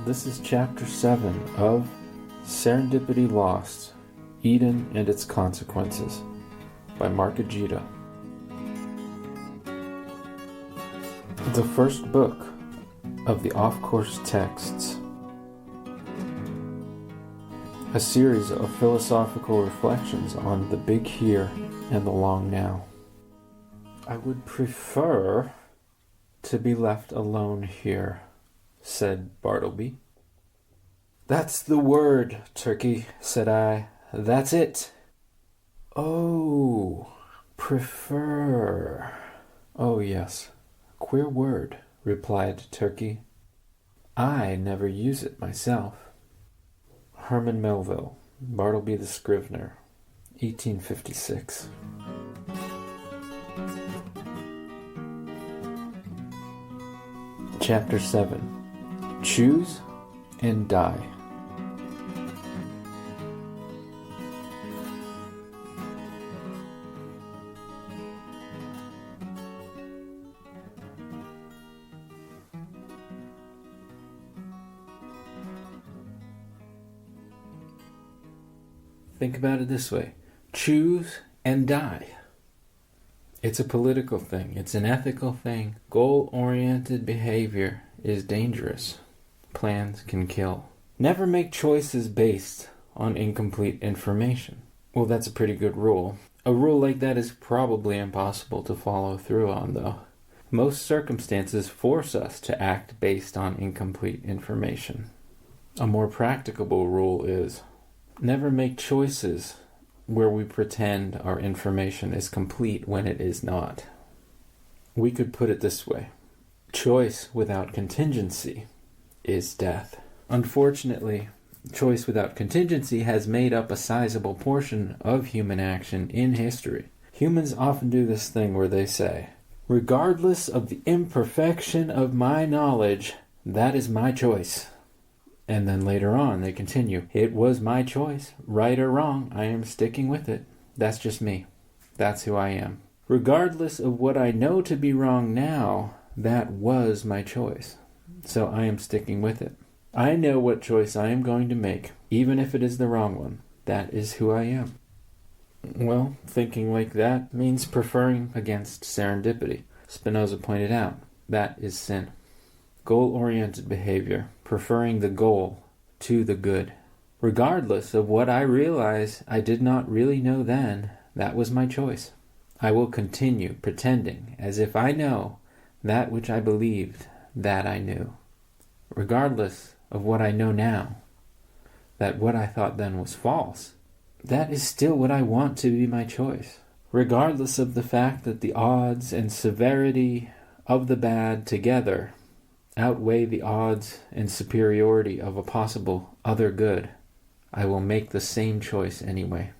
This is Chapter 7 of Serendipity Lost, Eden and Its Consequences by Mark Ajita. The first book of the Off-Course Texts, a series of philosophical reflections on the big here and the long now. I would prefer to be left alone here, said Bartleby. That's the word, Turkey, said I. That's it. Oh, prefer. Oh, yes. Queer word, replied Turkey. I never use it myself. Herman Melville, Bartleby the Scrivener, 1856. Chapter 7. Choose and Die. Think about it this way. Choose and die. It's a political thing. It's an ethical thing. Goal-oriented behavior is dangerous. Plans can kill. Never make choices based on incomplete information. Well, that's a pretty good rule. A rule like that is probably impossible to follow through on, though. Most circumstances force us to act based on incomplete information. A more practicable rule is never make choices where we pretend our information is complete when it is not. We could put it this way. Choice without contingency is death. Unfortunately, choice without contingency has made up a sizable portion of human action in history. Humans often do this thing where they say, regardless of the imperfection of my knowledge, that is my choice. And then later on, they continue, it was my choice, right or wrong, I am sticking with it. That's just me. That's who I am. Regardless of what I know to be wrong now, that was my choice. So I am sticking with it. I know what choice I am going to make, even if it is the wrong one. That is who I am. Well, thinking like that means preferring against serendipity. Spinoza pointed out, that is sin. Goal-oriented behavior, preferring the goal to the good. Regardless of what I realize I did not really know then, that was my choice. I will continue pretending as if I know that which I believed that I knew. Regardless of what I know now, that what I thought then was false, that is still what I want to be my choice. Regardless of the fact that the odds and severity of the bad together outweigh the odds and superiority of a possible other good, I will make the same choice anyway.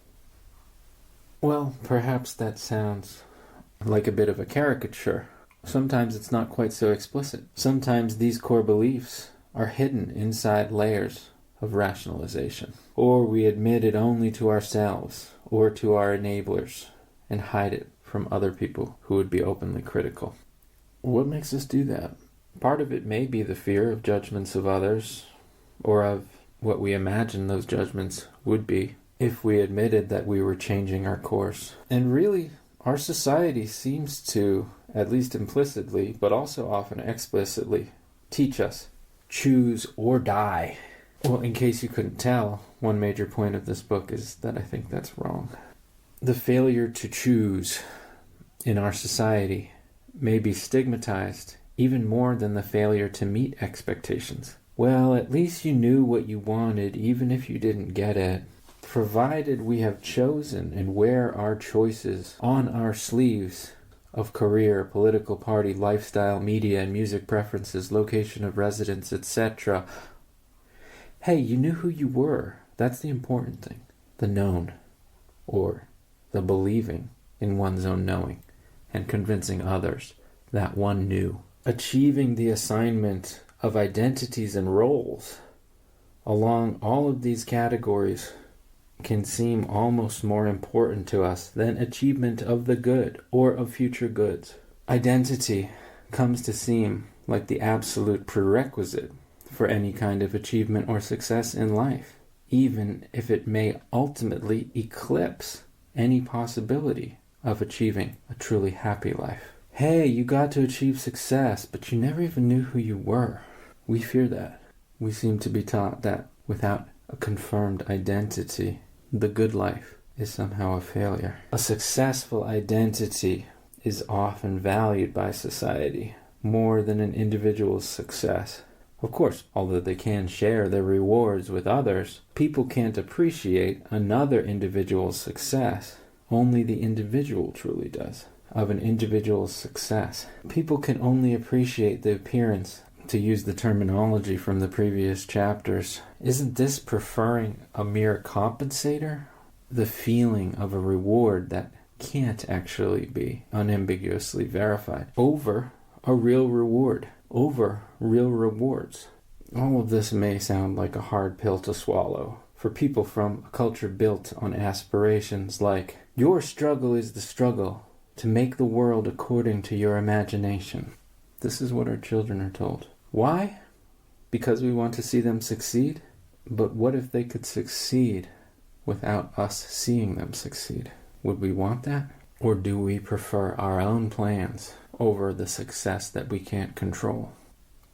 Well, perhaps that sounds like a bit of a caricature. Sometimes it's not quite so explicit. Sometimes these core beliefs are hidden inside layers of rationalization. Or we admit it only to ourselves or to our enablers and hide it from other people who would be openly critical. What makes us do that? Part of it may be the fear of judgments of others, or of what we imagine those judgments would be if we admitted that we were changing our course. And really, our society seems to, at least implicitly, but also often explicitly, teach us, choose or die. Well, in case you couldn't tell, one major point of this book is that I think that's wrong. The failure to choose in our society may be stigmatized even more than the failure to meet expectations. Well, at least you knew what you wanted, even if you didn't get it. Provided we have chosen and wear our choices on our sleeves of career, political party, lifestyle, media, and music preferences, location of residence, etc. Hey, you knew who you were. That's the important thing. The known, or the believing in one's own knowing, and convincing others that one knew. Achieving the assignment of identities and roles along all of these categories can seem almost more important to us than achievement of the good or of future goods. Identity comes to seem like the absolute prerequisite for any kind of achievement or success in life, even if it may ultimately eclipse any possibility of achieving a truly happy life. Hey, you got to achieve success, but you never even knew who you were. We fear that. We seem to be taught that without a confirmed identity, the good life is somehow a failure. A successful identity is often valued by society more than an individual's success. Of course, although they can share their rewards with others, people can't appreciate another individual's success. Only the individual truly does. Of an individual's success, people can only appreciate the appearance. To use the terminology from the previous chapters, isn't this preferring a mere compensator? The feeling of a reward that can't actually be unambiguously verified over a real reward, over real rewards. All of this may sound like a hard pill to swallow for people from a culture built on aspirations like, your struggle is the struggle to make the world according to your imagination. This is what our children are told. Why? Because we want to see them succeed? But what if they could succeed without us seeing them succeed? Would we want that? Or do we prefer our own plans over the success that we can't control?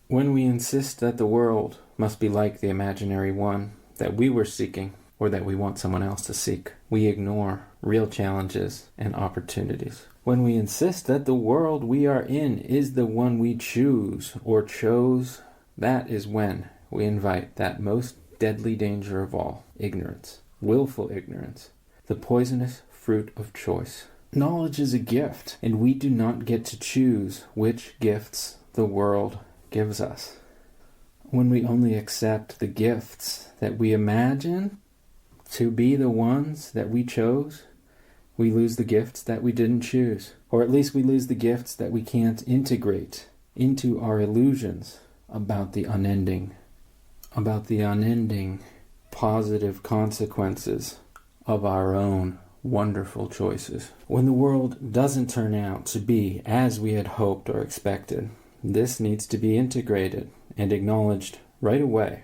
When we insist that the world must be like the imaginary one that we were seeking, or that we want someone else to seek, we ignore real challenges and opportunities. When we insist that the world we are in is the one we choose or chose, that is when we invite that most deadly danger of all, ignorance, willful ignorance, the poisonous fruit of choice. Knowledge is a gift, and we do not get to choose which gifts the world gives us. When we only accept the gifts that we imagine to be the ones that we chose, we lose the gifts that we didn't choose. Or at least we lose the gifts that we can't integrate into our illusions about the unending positive consequences of our own wonderful choices. When the world doesn't turn out to be as we had hoped or expected, this needs to be integrated and acknowledged right away,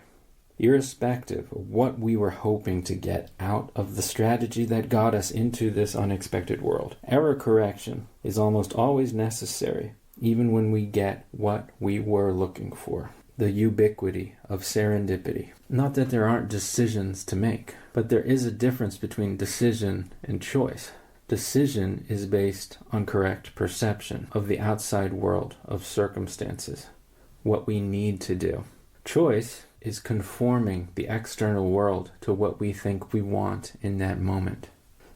irrespective of what we were hoping to get out of the strategy that got us into this unexpected world. Error correction is almost always necessary, even when we get what we were looking for. The ubiquity of serendipity. Not that there aren't decisions to make, but there is a difference between decision and choice. Decision is based on correct perception of the outside world, of circumstances, what we need to do. Choice is conforming the external world to what we think we want in that moment.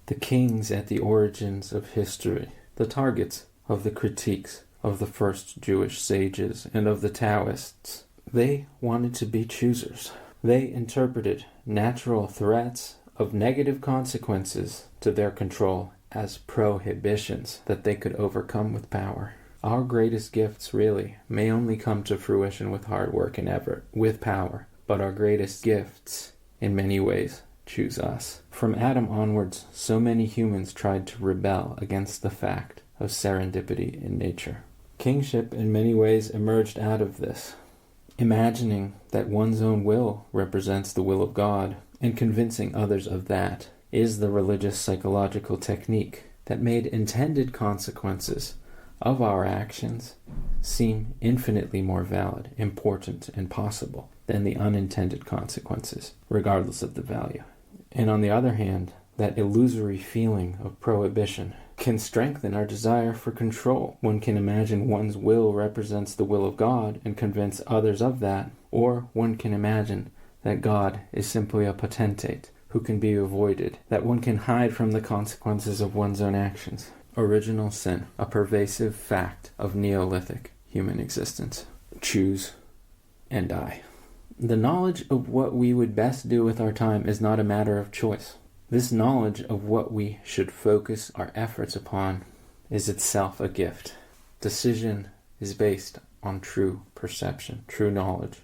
The kings at the origins of history, the targets of the critiques of the first Jewish sages and of the Taoists, they wanted to be choosers. They interpreted natural threats of negative consequences to their control as prohibitions that they could overcome with power. Our greatest gifts, really, may only come to fruition with hard work and effort, with power. But our greatest gifts, in many ways, choose us. From Adam onwards, so many humans tried to rebel against the fact of serendipity in nature. Kingship, in many ways, emerged out of this. Imagining that one's own will represents the will of God, and convincing others of that, is the religious psychological technique that made intended consequences of our actions seem infinitely more valid, important, and possible than the unintended consequences, regardless of the value. And on the other hand, that illusory feeling of prohibition can strengthen our desire for control. One can imagine one's will represents the will of God and convince others of that, or one can imagine that God is simply a potentate who can be avoided, that one can hide from the consequences of one's own actions. Original sin, a pervasive fact of Neolithic human existence. Choose and die. The knowledge of what we would best do with our time is not a matter of choice. This knowledge of what we should focus our efforts upon is itself a gift. Decision is based on true perception, true knowledge,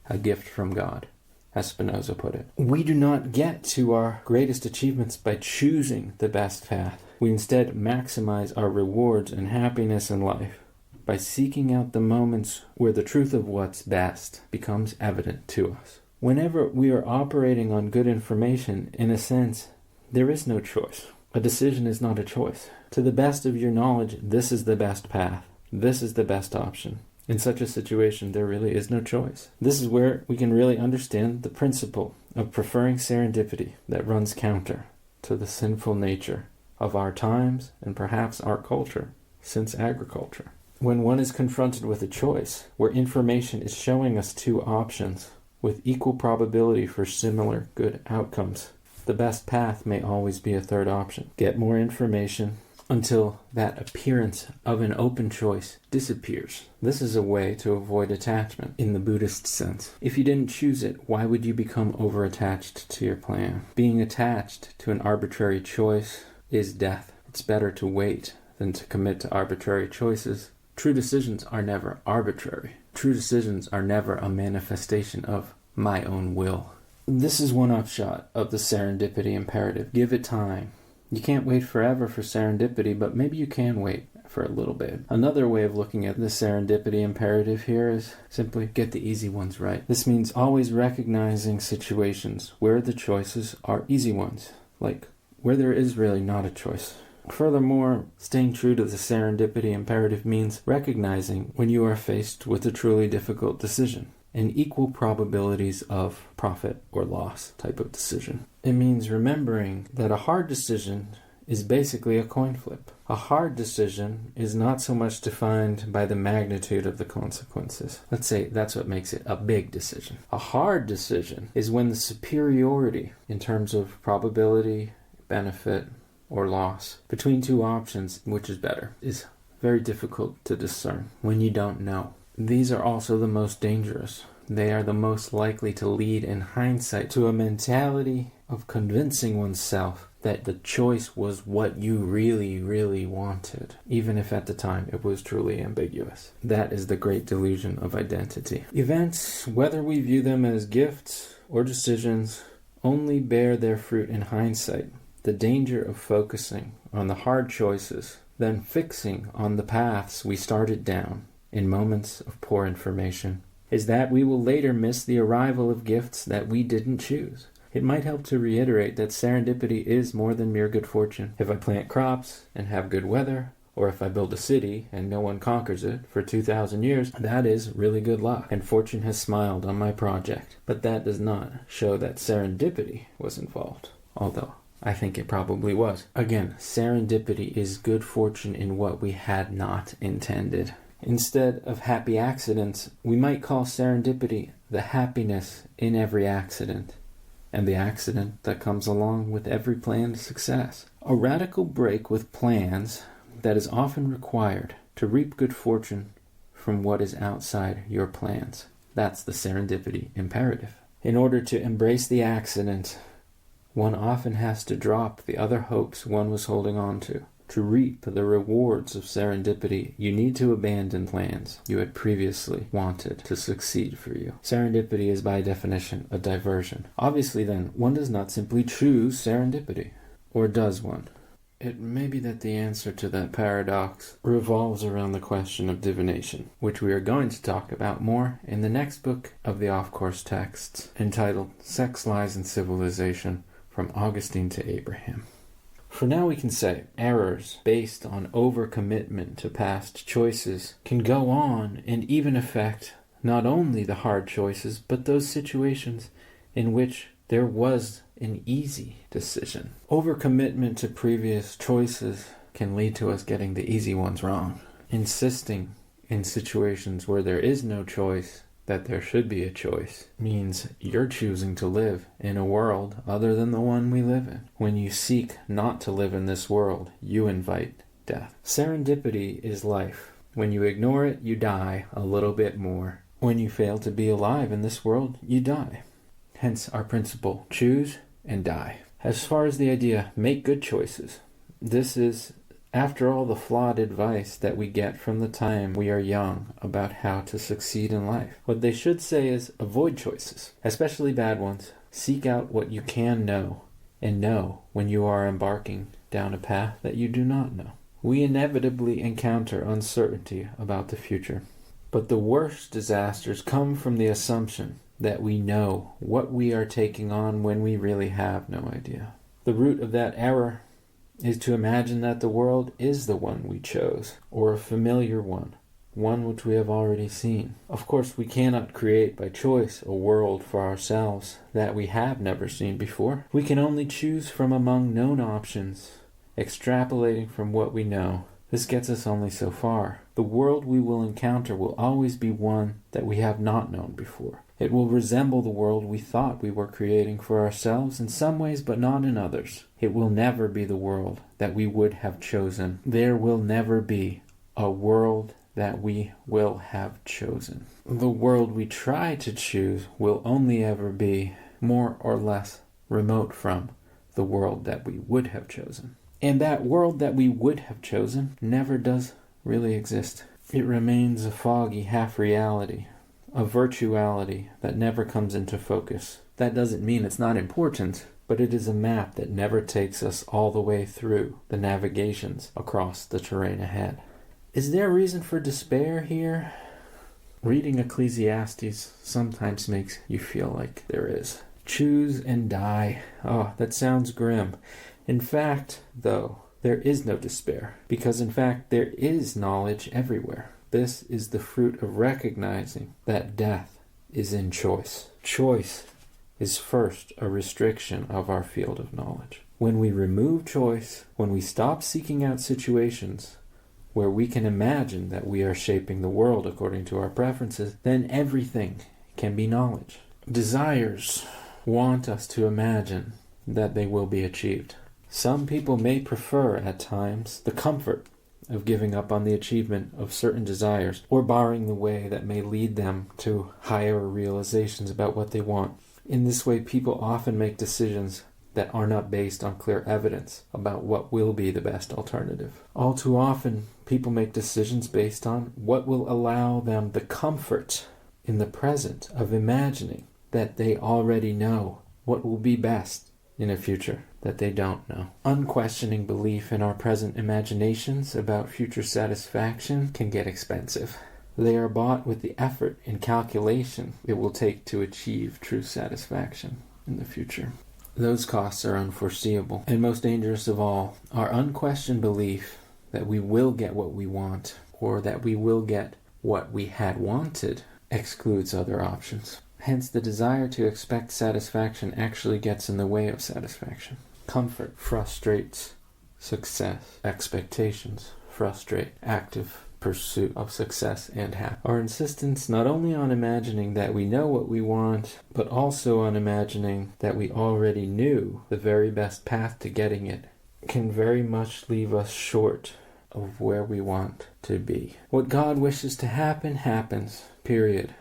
a gift from God, as Spinoza put it. We do not get to our greatest achievements by choosing the best path. We instead maximize our rewards and happiness in life by seeking out the moments where the truth of what's best becomes evident to us. Whenever we are operating on good information, in a sense, there is no choice. A decision is not a choice. To the best of your knowledge, this is the best path. This is the best option. In such a situation, there really is no choice. This is where we can really understand the principle of preferring serendipity that runs counter to the sinful nature of our times and perhaps our culture since agriculture. When one is confronted with a choice where information is showing us two options with equal probability for similar good outcomes, the best path may always be a third option. Get more information until that appearance of an open choice disappears. This is a way to avoid attachment in the Buddhist sense. If you didn't choose it, why would you become over-attached to your plan? Being attached to an arbitrary choice is death. It's better to wait than to commit to arbitrary choices. True decisions are never arbitrary. True decisions are never a manifestation of my own will. This is one upshot of the serendipity imperative. Give it time. You can't wait forever for serendipity, but maybe you can wait for a little bit. Another way of looking at the serendipity imperative here is simply get the easy ones right. This means always recognizing situations where the choices are easy ones, like where there is really not a choice. Furthermore, staying true to the serendipity imperative means recognizing when you are faced with a truly difficult decision, an equal probabilities of profit or loss type of decision. It means remembering that a hard decision is basically a coin flip. A hard decision is not so much defined by the magnitude of the consequences. Let's say that's what makes it a big decision. A hard decision is when the superiority in terms of probability, benefit, or loss between two options, which is better, is very difficult to discern when you don't know. These are also the most dangerous. They are the most likely to lead in hindsight to a mentality of convincing oneself that the choice was what you really, really wanted, even if at the time it was truly ambiguous. That is the great delusion of identity. Events, whether we view them as gifts or decisions, only bear their fruit in hindsight. The danger of focusing on the hard choices, then fixing on the paths we started down in moments of poor information, is that we will later miss the arrival of gifts that we didn't choose. It might help to reiterate that serendipity is more than mere good fortune. If I plant crops and have good weather, or if I build a city and no one conquers it for 2,000 years, that is really good luck, and fortune has smiled on my project. But that does not show that serendipity was involved, although I think it probably was. Again, serendipity is good fortune in what we had not intended. Instead of happy accidents, we might call serendipity the happiness in every accident, and the accident that comes along with every planned success. A radical break with plans that is often required to reap good fortune from what is outside your plans. That's the serendipity imperative. In order to embrace the accident, one often has to drop the other hopes one was holding on to. To reap the rewards of serendipity, you need to abandon plans you had previously wanted to succeed for you. Serendipity is by definition a diversion. Obviously then, one does not simply choose serendipity. Or does one? It may be that the answer to that paradox revolves around the question of divination, which we are going to talk about more in the next book of the off-course texts, entitled Sex, Lies, and Civilization, from Augustine to Abraham. For now we can say errors based on overcommitment to past choices can go on and even affect not only the hard choices, but those situations in which there was an easy decision. Overcommitment to previous choices can lead to us getting the easy ones wrong. Insisting in situations where there is no choice that there should be a choice means you're choosing to live in a world other than the one we live in. When you seek not to live in this world, you invite death. Serendipity is life. When you ignore it, you die a little bit more. When you fail to be alive in this world, you die. Hence our principle, choose and die. As far as the idea, make good choices. This is, after all, the flawed advice that we get from the time we are young about how to succeed in life. What they should say is avoid choices, especially bad ones. Seek out what you can know, and know when you are embarking down a path that you do not know. we inevitably encounter uncertainty about the future. But the worst disasters come from the assumption that we know what we are taking on when we really have no idea. The root of that error is to imagine that the world is the one we chose, or a familiar one which we have already seen. Of course, we cannot create by choice a world for ourselves that we have never seen before. We can only choose from among known options, extrapolating from what we know. This gets us only so far. The world we will encounter will always be one that we have not known before. It will resemble the world we thought we were creating for ourselves in some ways, but not in others. It will never be the world that we would have chosen. There will never be a world that we will have chosen. The world we try to choose will only ever be more or less remote from the world that we would have chosen. And that world that we would have chosen never does really exist. It remains a foggy half-reality, a virtuality that never comes into focus. That doesn't mean it's not important, but it is a map that never takes us all the way through the navigations across the terrain ahead. Is there reason for despair here? Reading Ecclesiastes sometimes makes you feel like there is. Choose and die. Oh, that sounds grim. In fact, though, there is no despair, because in fact there is knowledge everywhere. This is the fruit of recognizing that death is in choice. Choice is first a restriction of our field of knowledge. When we remove choice, when we stop seeking out situations where we can imagine that we are shaping the world according to our preferences, then everything can be knowledge. Desires want us to imagine that they will be achieved. Some people may prefer at times the comfort of giving up on the achievement of certain desires or barring the way that may lead them to higher realizations about what they want. In this way, people often make decisions that are not based on clear evidence about what will be the best alternative. All too often, people make decisions based on what will allow them the comfort in the present of imagining that they already know what will be best in a future that they don't know. Unquestioning belief in our present imaginations about future satisfaction can get expensive. They are bought with the effort and calculation it will take to achieve true satisfaction in the future. Those costs are unforeseeable, and most dangerous of all, our unquestioned belief that we will get what we want, or that we will get what we had wanted, excludes other options. Hence, the desire to expect satisfaction actually gets in the way of satisfaction. Comfort frustrates success. Expectations frustrate active pursuit of success and happiness. Our insistence not only on imagining that we know what we want, but also on imagining that we already knew the very best path to getting it, can very much leave us short of where we want to be. What God wishes to happen, happens. Period.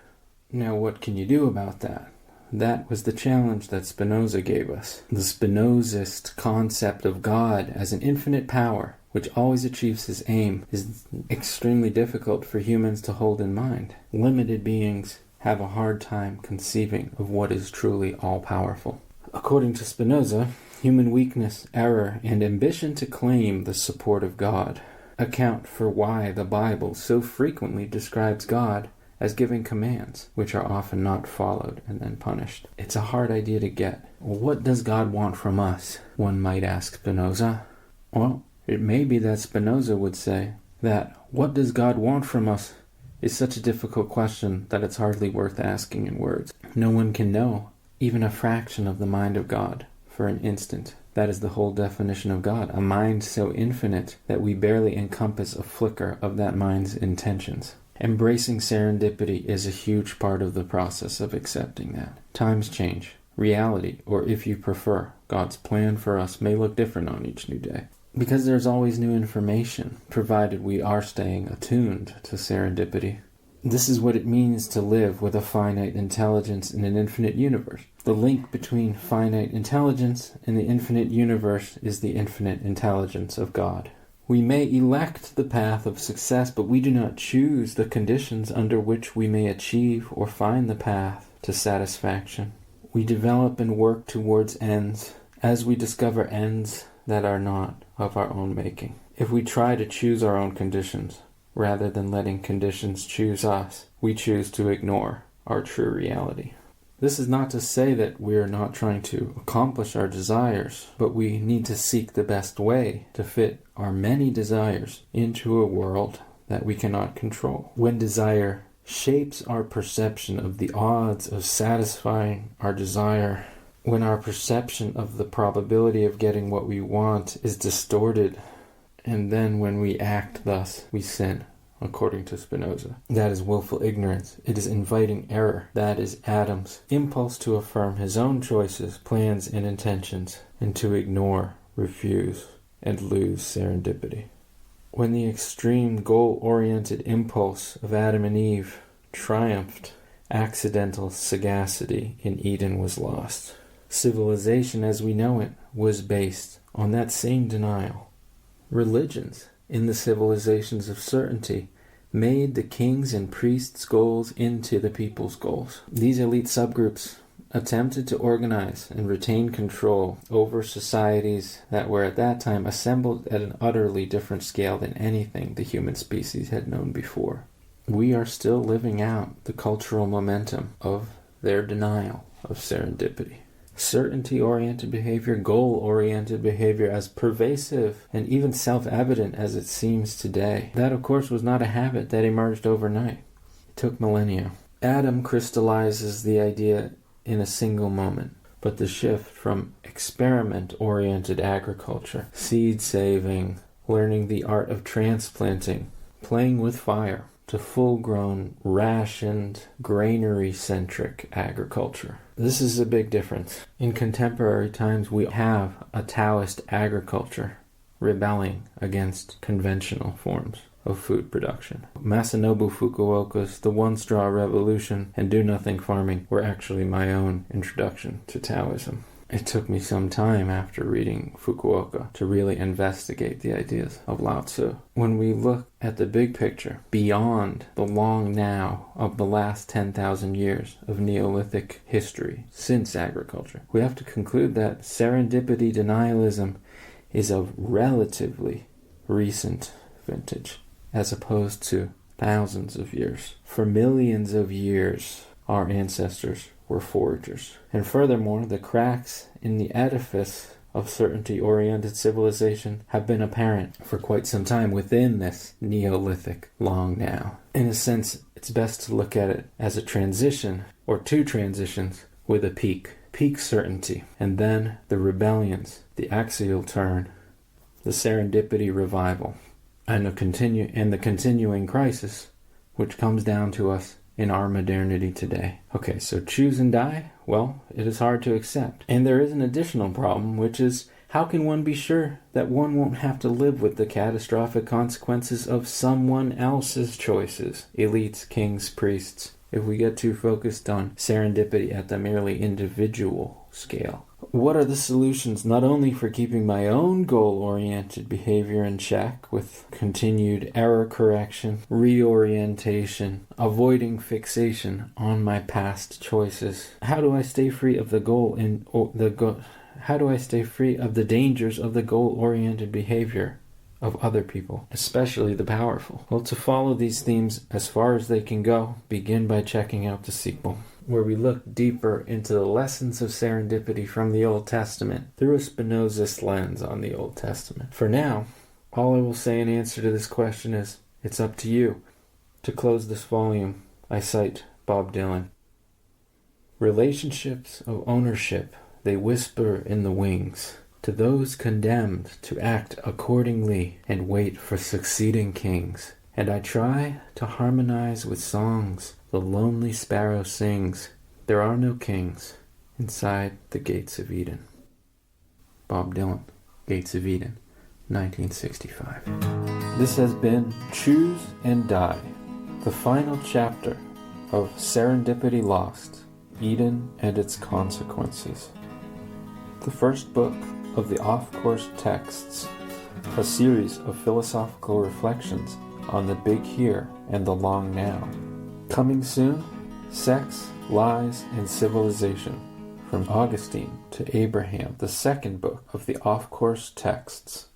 Now, what can you do about that? That was the challenge that Spinoza gave us. The Spinozist concept of God as an infinite power, which always achieves his aim, is extremely difficult for humans to hold in mind. Limited beings have a hard time conceiving of what is truly all-powerful. According to Spinoza, human weakness, error, and ambition to claim the support of God account for why the Bible so frequently describes God as giving commands, which are often not followed and then punished. It's a hard idea to get. What does God want from us? One might ask Spinoza. Well, it may be that Spinoza would say that what does God want from us is such a difficult question that it's hardly worth asking in words. No one can know even a fraction of the mind of God for an instant. That is the whole definition of God, a mind so infinite that we barely encompass a flicker of that mind's intentions. Embracing serendipity is a huge part of the process of accepting that. Times change. Reality, or if you prefer, God's plan for us may look different on each new day. Because there's always new information, provided we are staying attuned to serendipity. This is what it means to live with a finite intelligence in an infinite universe. The link between finite intelligence and the infinite universe is the infinite intelligence of God. We may elect the path of success, but we do not choose the conditions under which we may achieve or find the path to satisfaction. We develop and work towards ends as we discover ends that are not of our own making. If we try to choose our own conditions, rather than letting conditions choose us, we choose to ignore our true reality. This is not to say that we are not trying to accomplish our desires, but we need to seek the best way to fit our many desires into a world that we cannot control. When desire shapes our perception of the odds of satisfying our desire, when our perception of the probability of getting what we want is distorted, and then when we act thus, we sin. According to Spinoza, that is willful ignorance. It is inviting error. That is Adam's impulse to affirm his own choices, plans, and intentions, and to ignore, refuse, and lose serendipity. When the extreme goal-oriented impulse of Adam and Eve triumphed, accidental sagacity in Eden was lost. Civilization as we know it was based on that same denial. Religions in the civilizations of certainty made the kings' and priests' goals into the people's goals. These elite subgroups attempted to organize and retain control over societies that were at that time assembled at an utterly different scale than anything the human species had known before. We are still living out the cultural momentum of their denial of serendipity. Certainty-oriented behavior, goal-oriented behavior, as pervasive and even self-evident as it seems today. That, of course, was not a habit that emerged overnight. It took millennia. Adam crystallizes the idea in a single moment, but the shift from experiment-oriented agriculture, seed-saving, learning the art of transplanting, playing with fire, to full-grown, rationed, granary-centric agriculture. This is a big difference. In contemporary times, we have a Taoist agriculture rebelling against conventional forms of food production. Masanobu Fukuoka's The One-Straw Revolution and Do-Nothing Farming were actually my own introduction to Taoism. It took me some time after reading Fukuoka to really investigate the ideas of Lao Tzu. When we look at the big picture, beyond the long now of the last 10,000 years of Neolithic history since agriculture, we have to conclude that serendipity denialism is of relatively recent vintage, as opposed to thousands of years. For millions of years, our ancestors were foragers. And furthermore, the cracks in the edifice of certainty-oriented civilization have been apparent for quite some time within this Neolithic long now. In a sense, it's best to look at it as a transition, or two transitions, with a peak. Peak certainty, and then the rebellions, the axial turn, the serendipity revival, and the continuing crisis, which comes down to us in our modernity today. Okay, so choose and die? Well, it is hard to accept. And there is an additional problem, which is, how can one be sure that one won't have to live with the catastrophic consequences of someone else's choices? Elites, kings, priests. If we get too focused on serendipity at the merely individual scale. What are the solutions not only for keeping my own goal-oriented behavior in check with continued error correction, reorientation, avoiding fixation on my past choices? How do I stay free of How do I stay free of the dangers of the goal-oriented behavior of other people, especially the powerful? Well, to follow these themes as far as they can go, begin by checking out the sequel, where we look deeper into the lessons of serendipity from the Old Testament through a Spinozist lens on the Old Testament. For now, all I will say in answer to this question is, it's up to you. To close this volume, I cite Bob Dylan. Relationships of ownership, they whisper in the wings to those condemned to act accordingly and wait for succeeding kings. And I try to harmonize with songs the lonely sparrow sings. There are no kings inside the gates of Eden. Bob Dylan, Gates of Eden, 1965. This has been Choose and Die, the final chapter of Serendipity Lost, Eden and Its Consequences. The first book of the Off-Course Texts, a series of philosophical reflections on the big here and the long now. Coming soon, Sex, Lies, and Civilization, from Augustine to Abraham, the second book of the Off-Course Texts.